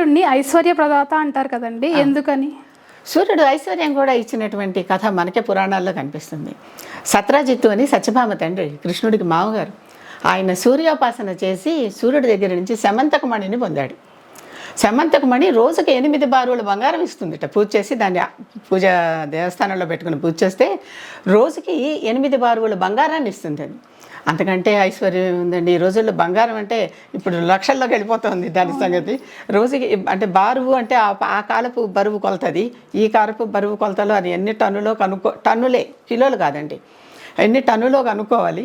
సూర్యుడిని ఐశ్వర్య ప్రదాత అంటారు కదండి, ఎందుకని? సూర్యుడు ఐశ్వర్యం కూడా ఇచ్చినటువంటి కథ మనకే పురాణాల్లో కనిపిస్తుంది. సత్రాజిత్తు అని సత్యభామ తండ్రి, కృష్ణుడికి మామగారు, ఆయన సూర్యోపాసన చేసి సూర్యుడి దగ్గర నుంచి శమంతకమణిని పొందాడు. శమంతకమణి రోజుకి 8 బారుల బంగారం ఇస్తుందిట. పూజ చేసి దాన్ని పూజ దేవస్థానంలో పెట్టుకుని పూజ చేస్తే రోజుకి 8 బారుల బంగారాన్ని ఇస్తుంది. అది అంతకంటే ఐశ్వర్యం ఉందండి. ఈ రోజుల్లో బంగారం అంటే ఇప్పుడు లక్షల్లోకి వెళ్ళిపోతుంది దాని సంగతి. రోజుకి అంటే బారువు అంటే ఆ కాలపు బరువు కొలతది, ఈ కాలపు బరువు కొలతలో అది ఎన్ని టన్నులో టన్నులే, కిలోలు కాదండి, ఎన్ని టన్నులో కనుక్కోవాలి.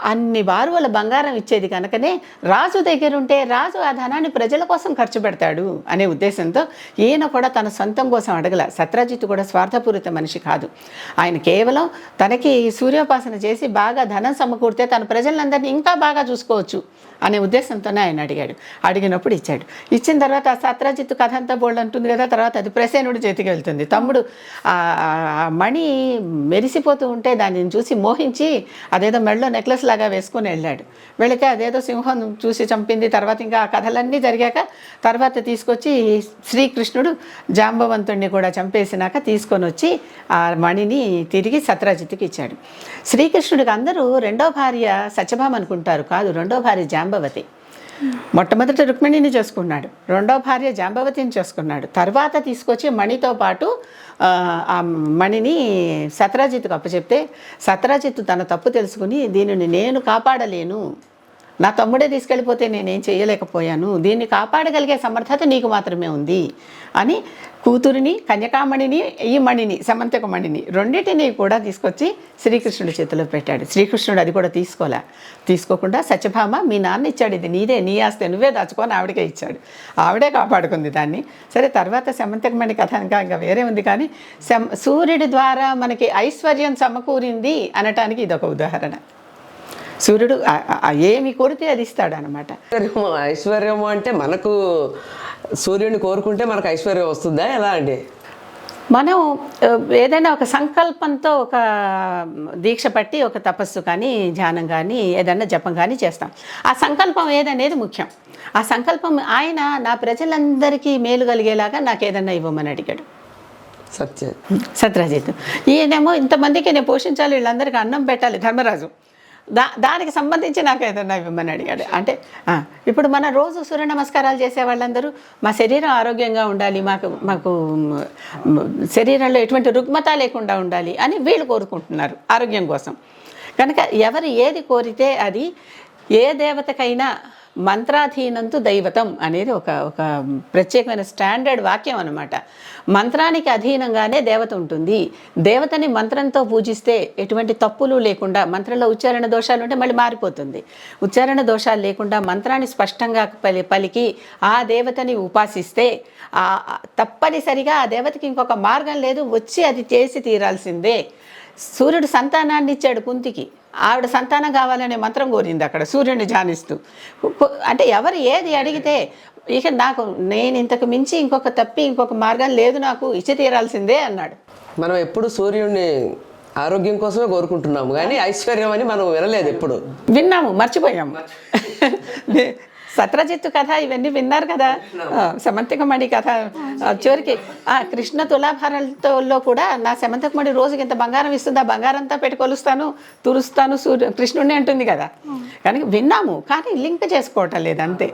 అన్ని బారువుల బంగారం ఇచ్చేది కనుకనే రాజు దగ్గర ఉంటే రాజు ఆ ధనాన్ని ప్రజల కోసం ఖర్చు పెడతాడు అనే ఉద్దేశంతో ఈయన కూడా తన సొంతం కోసం అడగల. సత్రాజిత్తు కూడా స్వార్థపూరిత మనిషి కాదు. ఆయన కేవలం తనకి సూర్యోపాసన చేసి బాగా ధనం సమకూరితే తన ప్రజలందరినీ ఇంకా బాగా చూసుకోవచ్చు అనే ఉద్దేశంతోనే ఆయన అడిగాడు. అడిగినప్పుడు ఇచ్చాడు. ఇచ్చిన తర్వాత ఆ సత్రాజిత్తు కథ అంతా బోల్డ్ అంటుంది కదా. తర్వాత అది ప్రసేనుడి చేతికి వెళ్తుంది. తమ్ముడు ఆ మణి మెరిసిపోతూ ఉంటే దానిని చూసి మోహించి అదేదో మెడలో నెక్లెస్ లాగా వేసుకొని వెళ్ళాడు. వెళితే అదేదో సింహం చూసి చంపింది. తర్వాత ఇంకా ఆ కథలన్నీ జరిగాక తర్వాత తీసుకొచ్చి శ్రీకృష్ణుడు జాంబవంతుడిని కూడా చంపేసినాక తీసుకొని వచ్చి ఆ మణిని తిరిగి సత్రాజిత్తుకి ఇచ్చాడు. శ్రీకృష్ణుడికి అందరూ రెండో భార్య సత్యభామ అనుకుంటారు, కాదు, రెండో భార్య జాంబవతి. మొట్టమొదటి రుక్మిణిని చేసుకున్నాడు, రెండో భార్య జాంబవతిని చేసుకున్నాడు. తర్వాత తీసుకొచ్చి మణితో పాటు ఆ మణిని సత్రాజిత్తుకు అప్పచెప్తే సత్రాజిత్తు తన తప్పు తెలుసుకుని దీనిని నేను కాపాడలేను, నా తమ్ముడే తీసుకెళ్ళిపోతే నేనేం చేయలేకపోయాను, దీన్ని కాపాడగలిగే సమర్థత నీకు మాత్రమే ఉంది అని కూతురిని, కన్యకామణిని, ఈ మణిని, సమంతక మణిని రెండింటినీ కూడా తీసుకొచ్చి శ్రీకృష్ణుడి చేతిలో పెట్టాడు. శ్రీకృష్ణుడు అది కూడా తీసుకోకుండా సత్యభామ మీ నాన్న ఇచ్చాడు, ఇది నీదే, నీ ఆస్తే నువ్వే దాచుకొని ఆవిడకే ఇచ్చాడు, ఆవిడే కాపాడుకుంది దాన్ని. సరే, తర్వాత సమంతక మణి కథ ఇంకా వేరే ఉంది. కానీ సూర్యుడి ద్వారా మనకి ఐశ్వర్యం సమకూరింది అనటానికి ఇదొక ఉదాహరణ. సూర్యుడు ఏమి కోరితే అది ఇస్తాడు అనమాట. ఐశ్వర్యము అంటే మనకు సూర్యుడిని కోరుకుంటే మనకు ఐశ్వర్యం వస్తుందా, ఎలా అండి? మనం ఏదైనా ఒక సంకల్పంతో ఒక దీక్ష పట్టి ఒక తపస్సు కానీ ధ్యానం కానీ ఏదైనా జపం కానీ చేస్తాం. ఆ సంకల్పం ఏదనేది ముఖ్యం. ఆ సంకల్పం ఆయన నా ప్రజలందరికీ మేలు కలిగేలాగా నాకు ఏదన్నా ఇవ్వమని అడిగాడు సత్రాజిత్తు. ఈయనేమో ఇంతమందికి నేను పోషించాలి, వీళ్ళందరికీ అన్నం పెట్టాలి, ధర్మరాజు, దానికి సంబంధించి నాకు ఏదన్నా ఇవ్వమని అడిగాడు. అంటే ఇప్పుడు మన రోజు సూర్య నమస్కారాలు చేసే వాళ్ళందరూ మా శరీరం ఆరోగ్యంగా ఉండాలి, మాకు శరీరంలో ఎటువంటి రుగ్మత లేకుండా ఉండాలి అని వీళ్ళు కోరుకుంటున్నారు ఆరోగ్యం కోసం. కనుక ఎవరు ఏది కోరితే అది, ఏ దేవతకైనా మంత్రాధీనంతు దైవతం అనేది ఒక ప్రత్యేకమైన స్టాండర్డ్ వాక్యం అనమాట. మంత్రానికి అధీనంగానే దేవత ఉంటుంది. దేవతని మంత్రంతో పూజిస్తే ఎటువంటి తప్పులు లేకుండా, మంత్రంలో ఉచ్చారణ దోషాలు ఉంటే మళ్ళీ మారిపోతుంది, ఉచ్చారణ దోషాలు లేకుండా మంత్రాన్ని స్పష్టంగా పలికి ఆ దేవతని ఉపాసిస్తే తప్పనిసరిగా ఆ దేవతకి ఇంకొక మార్గం లేదు, వచ్చి అది చేసి తీరాల్సిందే. సూర్యుడు సంతానాన్ని ఇచ్చాడు కుంతికి, ఆవిడ సంతానం కావాలనే మంత్రం కోరింది అక్కడ సూర్యుడిని ధ్యానిస్తూ. అంటే ఎవరు ఏది అడిగితే ఇక నేను ఇంతకు మించి ఇంకొక మార్గం లేదు, నాకు ఇచ్చి తీరాల్సిందే అన్నాడు. మనం ఎప్పుడు సూర్యుడిని ఆరోగ్యం కోసమే కోరుకుంటున్నాము, కానీ ఐశ్వర్యం అని మనం వినలేదు, ఎప్పుడు విన్నాము, మర్చిపోయాము. సత్రజిత్తు కథ ఇవన్నీ విన్నారు కదా, సమంతకమణి కథ. చివరికి కృష్ణ తులాభారాలతో కూడా నా సమంతకమణి రోజుకి ఇంత బంగారం ఇస్తుంది, ఆ బంగారం అంతా పెట్టి కొలుస్తాను, తురుస్తాను కృష్ణుడిని అంటుంది కదా. కానీ విన్నాము, కానీ లింక్ చేసుకోవటం లేదు, అంతే.